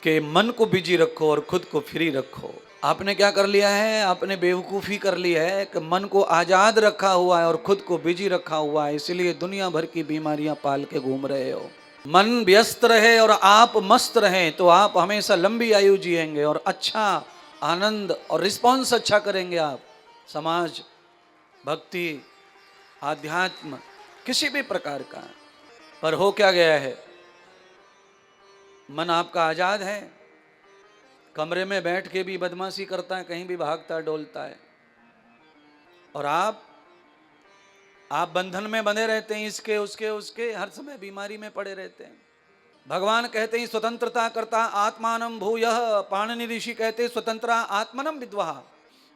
कि मन को बिजी रखो और खुद को फ्री रखो। आपने क्या कर लिया है? आपने बेवकूफ़ी कर ली है कि मन को आज़ाद रखा हुआ है और खुद को बिजी रखा हुआ है, इसलिए दुनिया भर की बीमारियां पाल के घूम रहे हो। मन व्यस्त रहे और आप मस्त रहें तो आप हमेशा लंबी आयु जिएंगे और अच्छा आनंद और रिस्पॉन्स अच्छा करेंगे। आप समाज, भक्ति, आध्यात्म, किसी भी प्रकार का। पर हो क्या गया है? मन आपका आज़ाद है, कमरे में बैठ के भी बदमाशी करता है, कहीं भी भागता डोलता है, और आप बंधन में बंधे रहते हैं, इसके उसके उसके, हर समय बीमारी में पड़े रहते हैं। भगवान कहते हैं स्वतंत्रता करता आत्मानं भूयः। पाणिनि ऋषि कहते हैं स्वतंत्रा आत्मनं विद्वः।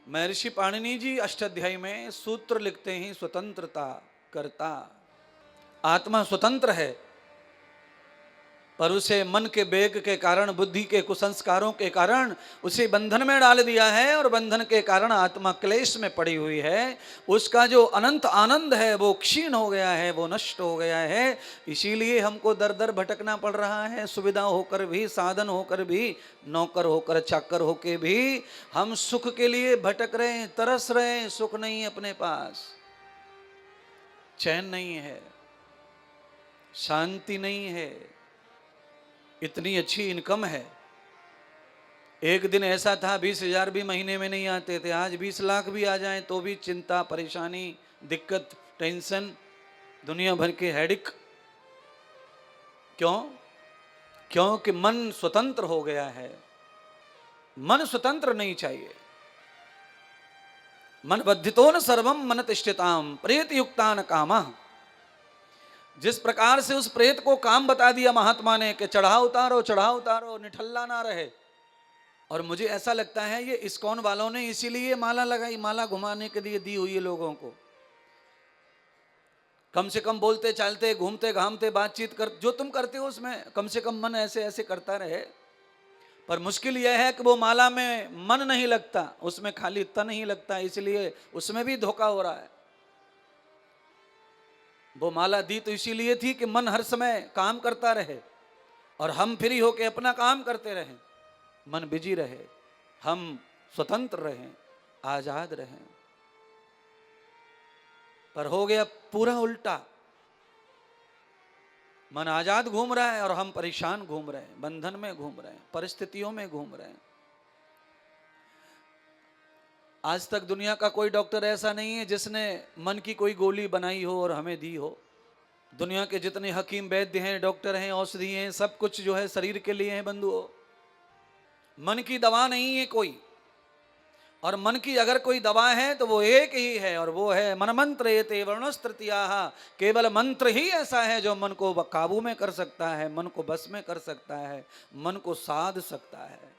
महर्षि पाणिनि जी अष्टाध्यायी में सूत्र लिखते हैं स्वतंत्रता करता। आत्मा स्वतंत्र है, पर उसे मन के वेग के कारण, बुद्धि के कुसंस्कारों के कारण उसे बंधन में डाल दिया है और बंधन के कारण आत्मा क्लेश में पड़ी हुई है। उसका जो अनंत आनंद है वो क्षीण हो गया है, वो नष्ट हो गया है। इसीलिए हमको दर दर भटकना पड़ रहा है। सुविधा होकर भी, साधन होकर भी, नौकर होकर, चाकर होकर भी हम सुख के लिए भटक रहे हैं, तरस रहे हैं। सुख नहीं है अपने पास, चैन नहीं है, शांति नहीं है। इतनी अच्छी इनकम है। एक दिन ऐसा था 20,000 भी महीने में नहीं आते थे, आज 20 लाख भी आ जाएं तो भी चिंता, परेशानी, दिक्कत, टेंशन, दुनिया भर के हेडिक। क्यों? क्योंकि मन स्वतंत्र हो गया है। मन स्वतंत्र नहीं चाहिए। मन बद्धितो न सर्वम मन तिष्ठताम प्रेत युक्तान कामः। जिस प्रकार से उस प्रेत को काम बता दिया महात्मा ने कि चढ़ा उतारो, निठल्ला ना रहे। और मुझे ऐसा लगता है ये इस्कॉन वालों ने इसीलिए माला लगाई, माला घुमाने के लिए दी हुई है लोगों को। कम से कम बोलते चालते, घूमते घामते, बातचीत कर, जो तुम करते हो उसमें कम से कम मन ऐसे ऐसे करता रहे। पर मुश्किल यह है कि वो माला में मन नहीं लगता, उसमें खाली तन ही लगता है, इसलिए उसमें भी धोखा हो रहा है। वो माला दी तो इसीलिए थी कि मन हर समय काम करता रहे और हम फ्री होके अपना काम करते रहें, मन बिजी रहे, हम स्वतंत्र रहें, आजाद रहें। पर हो गया पूरा उल्टा। मन आजाद घूम रहा है और हम परेशान घूम रहे हैं, बंधन में घूम रहे हैं, परिस्थितियों में घूम रहे हैं। आज तक दुनिया का कोई डॉक्टर ऐसा नहीं है जिसने मन की कोई गोली बनाई हो और हमें दी हो। दुनिया के जितने हकीम, वैद्य हैं, डॉक्टर हैं, औषधि हैं, सब कुछ जो है शरीर के लिए है बंधुओं। मन की दवा नहीं है कोई। और मन की अगर कोई दवा है तो वो एक ही है, और वो है मन मंत्र एते वर्णस्तृतीयाः। केवल मंत्र ही ऐसा है जो मन को काबू में कर सकता है, मन को बस में कर सकता है, मन को साध सकता है।